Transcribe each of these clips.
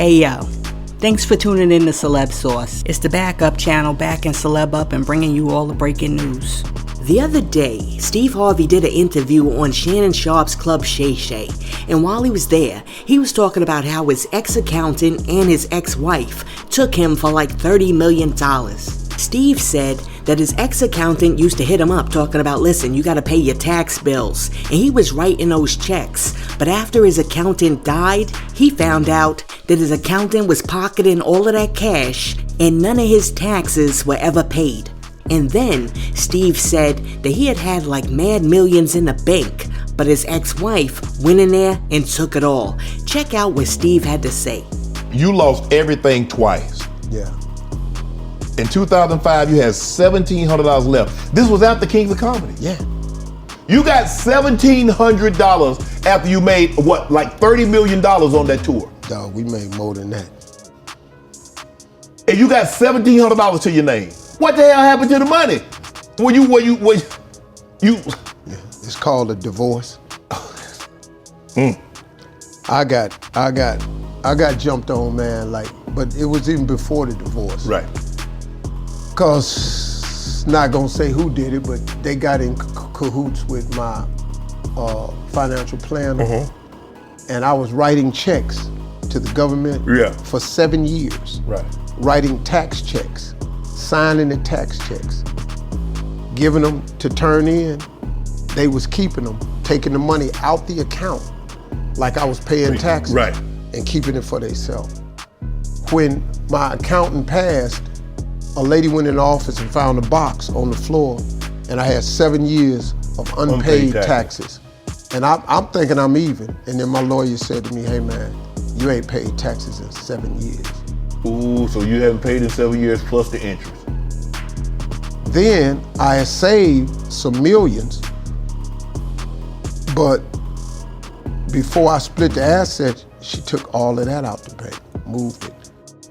Hey yo, thanks for tuning in to Celeb Sauce. It's the backup channel backing Celeb up and bringing you all the breaking news. The other day, Steve Harvey did an interview on Shannon Sharpe's Club Shay Shay, and while he was there, he was talking about how his ex-accountant and his ex-wife took him for like $30 million. Steve said that his ex-accountant used to hit him up talking about, listen, you gotta pay your tax bills, and he was writing those checks. But after his accountant died, he found out that his accountant was pocketing all of that cash and none of his taxes were ever paid. And then Steve said that he had like mad millions in the bank, but his ex-wife went in there and took it all. Check out what Steve had to say. You lost everything twice. Yeah. In 2005, you had $1,700 left. This was after Kings of Comedy. Yeah. You got $1,700 after you made, what, like $30 million on that tour? Dog, we made more than that. And you got $1,700 to your name. What the hell happened to the money? Yeah, it's called a divorce. I got jumped on, man, but it was even before the divorce. Right. Cause, not gonna say who did it, but they got in cahoots with my financial planner. And I was writing checks to the government for 7 years. Right. Writing tax checks, signing the tax checks, giving them to turn in. They was keeping them, taking the money out the account like I was paying taxes, right, and keeping it for themselves. When my accountant passed, a lady went in the office and found a box on the floor, and I had 7 years of unpaid taxes. And I'm thinking I'm even. And then my lawyer said to me, hey man, you ain't paid taxes in 7 years. Ooh, so you haven't paid in 7 years plus the interest. Then I had saved some millions, but before I split the assets, she took all of that out the bank, moved it.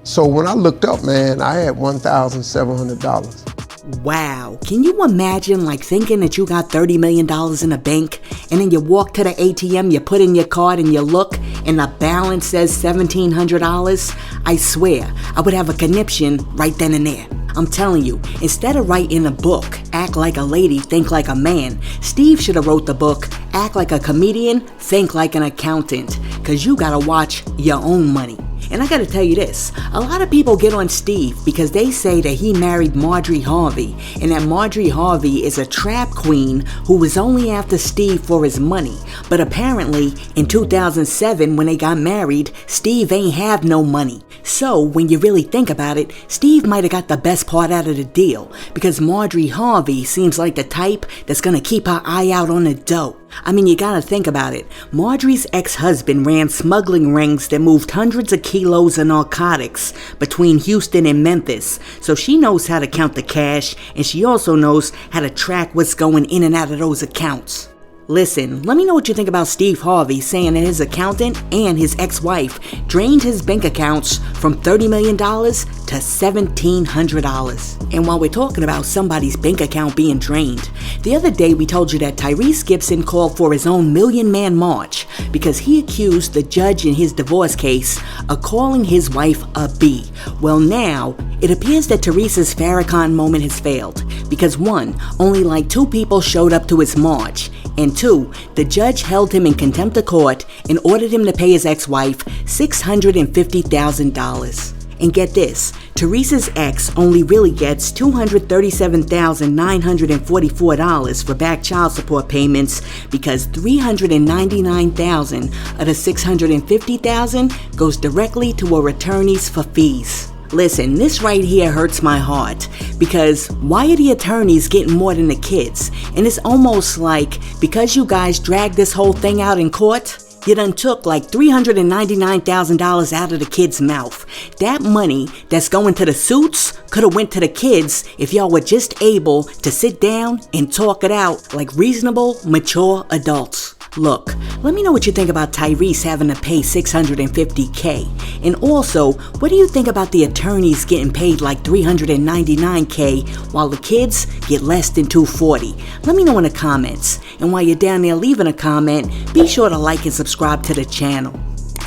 So when I looked up, man, I had $1,700. Wow, can you imagine like thinking that you got $30 million in the bank and then you walk to the ATM, you put in your card and you look and the balance says $1,700? I swear, I would have a conniption right then and there. I'm telling you, instead of writing a book, Act Like a Lady, Think Like a Man, Steve should have wrote the book, Act Like a Comedian, Think Like an Accountant, cause you gotta watch your own money. And I gotta tell you this, a lot of people get on Steve because they say that he married Marjorie Harvey and that Marjorie Harvey is a trap queen who was only after Steve for his money. But apparently, in 2007 when they got married, Steve ain't have no money. So when you really think about it, Steve might have got the best part out of the deal because Marjorie Harvey seems like the type that's gonna keep her eye out on the dough. I mean, you gotta think about it. Marjorie's ex-husband ran smuggling rings that moved hundreds of kilos of narcotics between Houston and Memphis. So she knows how to count the cash, and she also knows how to track what's going in and out of those accounts. Listen, let me know what you think about Steve Harvey saying that his accountant and his ex-wife drained his bank accounts from $30 million to $1,700. And while we're talking about somebody's bank account being drained, the other day we told you that Tyrese Gibson called for his own Million Man March because he accused the judge in his divorce case of calling his wife a B. Well now, it appears that Tyrese's Farrakhan moment has failed because 1, only like 2 people showed up to his march, and 2, the judge held him in contempt of court and ordered him to pay his ex-wife $650,000. And get this, Tyrese's ex only really gets $237,944 for back child support payments because $399,000 of the $650,000 goes directly to her attorneys for fees. Listen, this right here hurts my heart because why are the attorneys getting more than the kids? And it's almost like because you guys dragged this whole thing out in court, you done took like $399,000 out of the kid's mouth. That money that's going to the suits could have went to the kids if y'all were just able to sit down and talk it out like reasonable, mature adults. Look, let me know what you think about Tyrese having to pay $650K. And also, what do you think about the attorneys getting paid like $399K while the kids get less than $240? Let me know in the comments. And while you're down there leaving a comment, be sure to like and subscribe to the channel.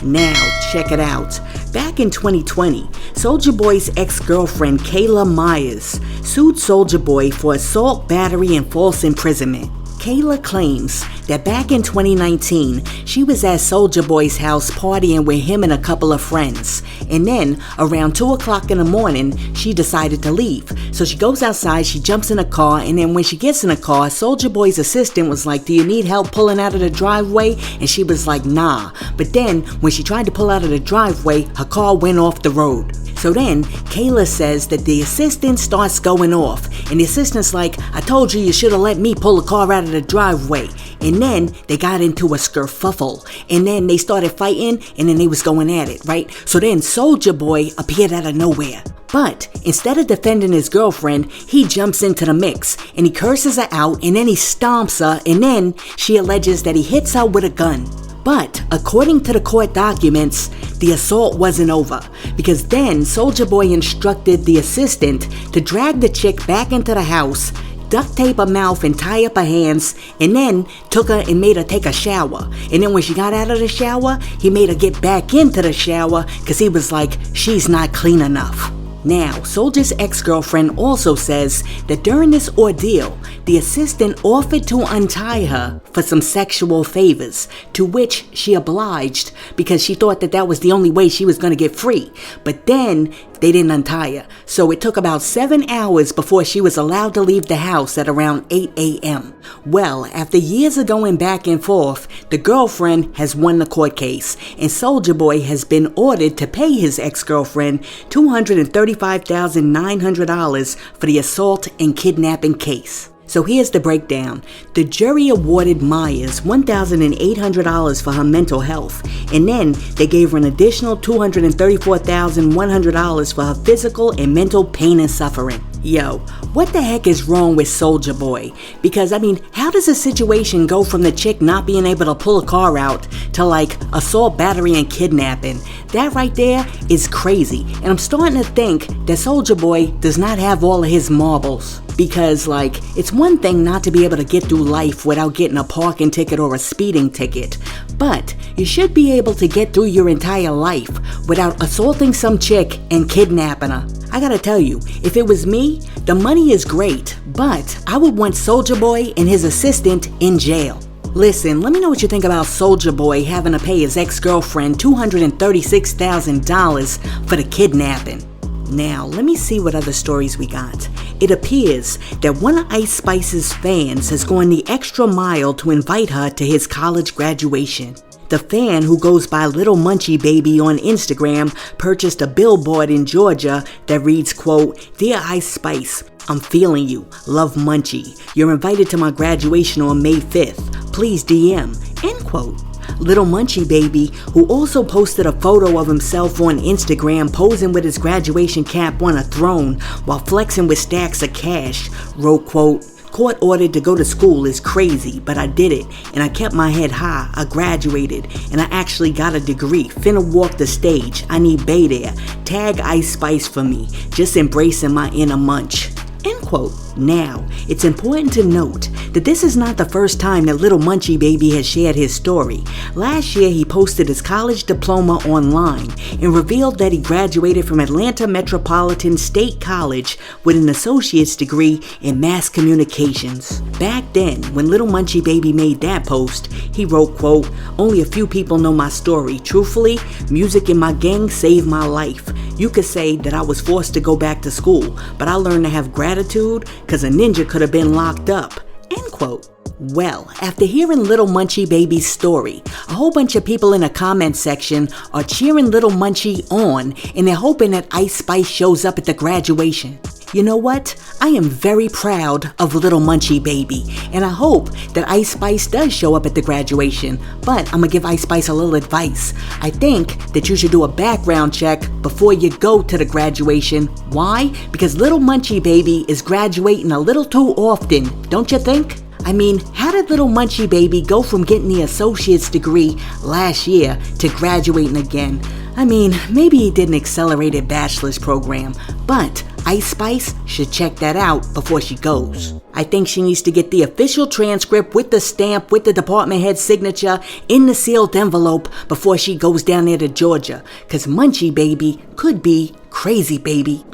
Now, check it out. Back in 2020, Soulja Boy's ex-girlfriend Kayla Myers sued Soulja Boy for assault, battery, and false imprisonment. Kayla claims that back in 2019, she was at Soulja Boy's house partying with him and a couple of friends. And then, around 2 o'clock in the morning, she decided to leave. So she goes outside, she jumps in a car, and then when she gets in a car, Soulja Boy's assistant was like, "Do you need help pulling out of the driveway?" And she was like, "Nah." But then, when she tried to pull out of the driveway, her car went off the road. So then, Kayla says that the assistant starts going off. And the assistant's like, "I told you should have let me pull the car out of the driveway." And then they got into a skerfuffle. And then they started fighting, and then they was going at it, right? So then Soulja Boy appeared out of nowhere. But instead of defending his girlfriend, he jumps into the mix and he curses her out, and then he stomps her, and then she alleges that he hits her with a gun. But according to the court documents, the assault wasn't over, because then Soulja Boy instructed the assistant to drag the chick back into the house, duct tape her mouth and tie up her hands, and then took her and made her take a shower. And then when she got out of the shower, he made her get back into the shower because he was like, "She's not clean enough." Now, Soulja's ex-girlfriend also says that during this ordeal, the assistant offered to untie her for some sexual favors, to which she obliged because she thought that that was the only way she was going to get free. But then they didn't untie her. So it took about 7 hours before she was allowed to leave the house at around 8 a.m. Well, after years of going back and forth, the girlfriend has won the court case, and Soulja Boy has been ordered to pay his ex-girlfriend $235,900 for the assault and kidnapping case. So here's the breakdown. The jury awarded Myers $1,800 for her mental health, and then they gave her an additional $234,100 for her physical and mental pain and suffering. Yo, what the heck is wrong with Soulja Boy? Because, I mean, how does a situation go from the chick not being able to pull a car out to like assault, battery, and kidnapping? That right there is crazy. And I'm starting to think that Soulja Boy does not have all of his marbles. Because, like, it's one thing not to be able to get through life without getting a parking ticket or a speeding ticket, but you should be able to get through your entire life without assaulting some chick and kidnapping her. I gotta tell you, if it was me, the money is great, but I would want Soulja Boy and his assistant in jail. Listen, let me know what you think about Soulja Boy having to pay his ex-girlfriend $236,000 for the kidnapping. Now, let me see what other stories we got. It appears that one of Ice Spice's fans has gone the extra mile to invite her to his college graduation. The fan, who goes by Little Munchy Baby on Instagram, purchased a billboard in Georgia that reads, quote, "Dear Ice Spice, I'm feeling you. Love Munchy. You're invited to my graduation on May 5th. Please DM," end quote. Little Munchy Baby, who also posted a photo of himself on Instagram posing with his graduation cap on a throne while flexing with stacks of cash, wrote, quote, "Court ordered to go to school is crazy, but I did it, and I kept my head high. I graduated, and I actually got a degree. Finna walk the stage. I need Bay there. Tag Ice Spice for me. Just embracing my inner Munch," end quote. Now, it's important to note that this is not the first time that Little Munchy Baby has shared his story. Last year, he posted his college diploma online and revealed that he graduated from Atlanta Metropolitan State College with an associate's degree in mass communications. Back then, when Little Munchy Baby made that post, he wrote, quote, "Only a few people know my story. Truthfully, music in my gang saved my life. You could say that I was forced to go back to school, but I learned to have gratitude because a ninja could have been locked up," end quote. Well, after hearing Little Munchy Baby's story, a whole bunch of people in the comment section are cheering Little Munchy on, and they're hoping that Ice Spice shows up at the graduation. You know what? I am very proud of Little Munchy Baby, and I hope that Ice Spice does show up at the graduation, but I'm gonna give Ice Spice a little advice. I think that you should do a background check before you go to the graduation. Why? Because Little Munchy Baby is graduating a little too often, don't you think? I mean, how did Little Munchy Baby go from getting the associate's degree last year to graduating again? I mean, maybe he did an accelerated bachelor's program, but Ice Spice should check that out before she goes. I think she needs to get the official transcript with the stamp, with the department head's signature, in the sealed envelope before she goes down there to Georgia. Cause Munchy baby could be crazy baby.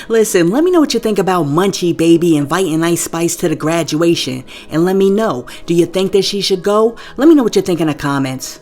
Listen, let me know what you think about Munchy baby inviting Ice Spice to the graduation. And let me know, do you think that she should go? Let me know what you think in the comments.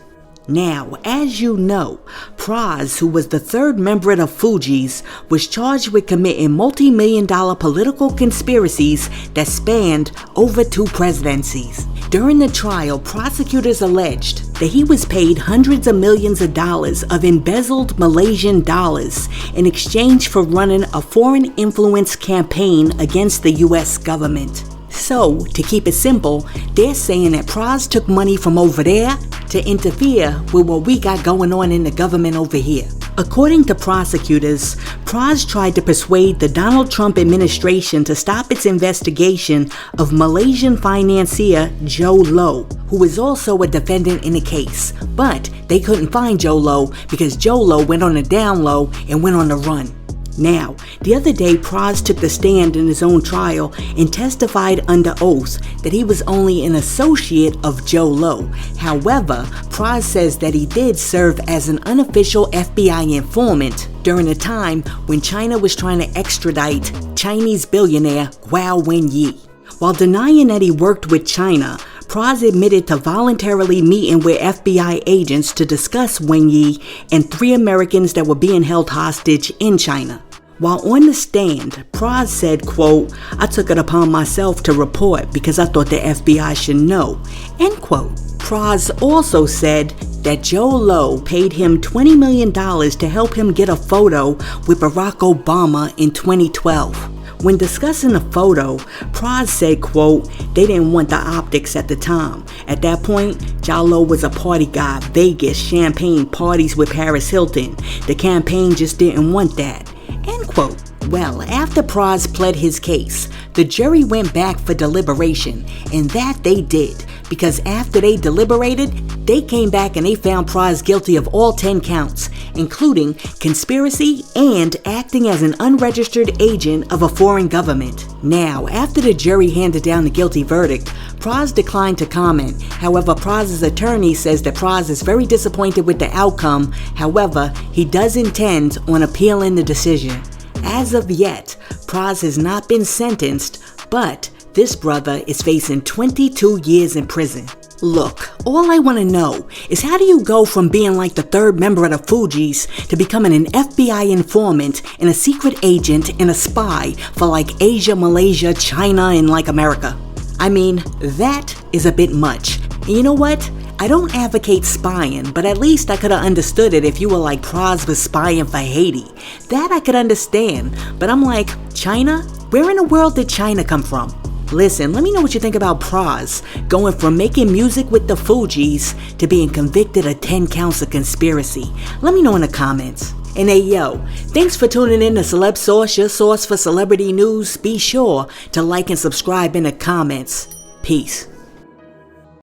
Now, as you know, Pras, who was the third member of the Fugees, was charged with committing multi-million-dollar political conspiracies that spanned over 2 presidencies. During the trial, prosecutors alleged that he was paid hundreds of millions of dollars of embezzled Malaysian dollars in exchange for running a foreign influence campaign against the US government. So, to keep it simple, they're saying that Pras took money from over there to interfere with what we got going on in the government over here. According to prosecutors, Pras tried to persuade the Donald Trump administration to stop its investigation of Malaysian financier Joe Low, who is also a defendant in the case. But they couldn't find Joe Low because Joe Low went on the down low and went on the run. Now, the other day, Pras took the stand in his own trial and testified under oath that he was only an associate of Joe Low. However, Pras says that he did serve as an unofficial FBI informant during a time when China was trying to extradite Chinese billionaire Guo Wenyi. While denying that he worked with China, Pras admitted to voluntarily meeting with FBI agents to discuss Wenyi and 3 Americans that were being held hostage in China. While on the stand, Pras said, quote, "I took it upon myself to report because I thought the FBI should know," end quote. Pras also said that Joe Low paid him $20 million to help him get a photo with Barack Obama in 2012. When discussing the photo, Pras said, quote, "They didn't want the optics at the time. At that point, Joe Low was a party guy, Vegas, champagne, parties with Paris Hilton. The campaign just didn't want that," end quote. Well, after Pras pled his case, the jury went back for deliberation, and that they did, because after they deliberated, they came back and they found Pras guilty of all 10 counts, including conspiracy and acting as an unregistered agent of a foreign government. Now, after the jury handed down the guilty verdict, Pras declined to comment. However, Pras' attorney says that Pras is very disappointed with the outcome. However, he does intend on appealing the decision. As of yet, Pras has not been sentenced, but this brother is facing 22 years in prison. Look, all I want to know is how do you go from being like the third member of the Fugees to becoming an FBI informant and a secret agent and a spy for like Asia, Malaysia, China, and like America? I mean, that is a bit much. And you know what? I don't advocate spying, but at least I could have understood it if you were like Pras was spying for Haiti. That I could understand, but I'm like, China? Where in the world did China come from? Listen, let me know what you think about Pras going from making music with the Fugees to being convicted of 10 counts of conspiracy. Let me know in the comments. And hey yo, thanks for tuning in to Celeb Source, your source for celebrity news. Be sure to like and subscribe in the comments. Peace.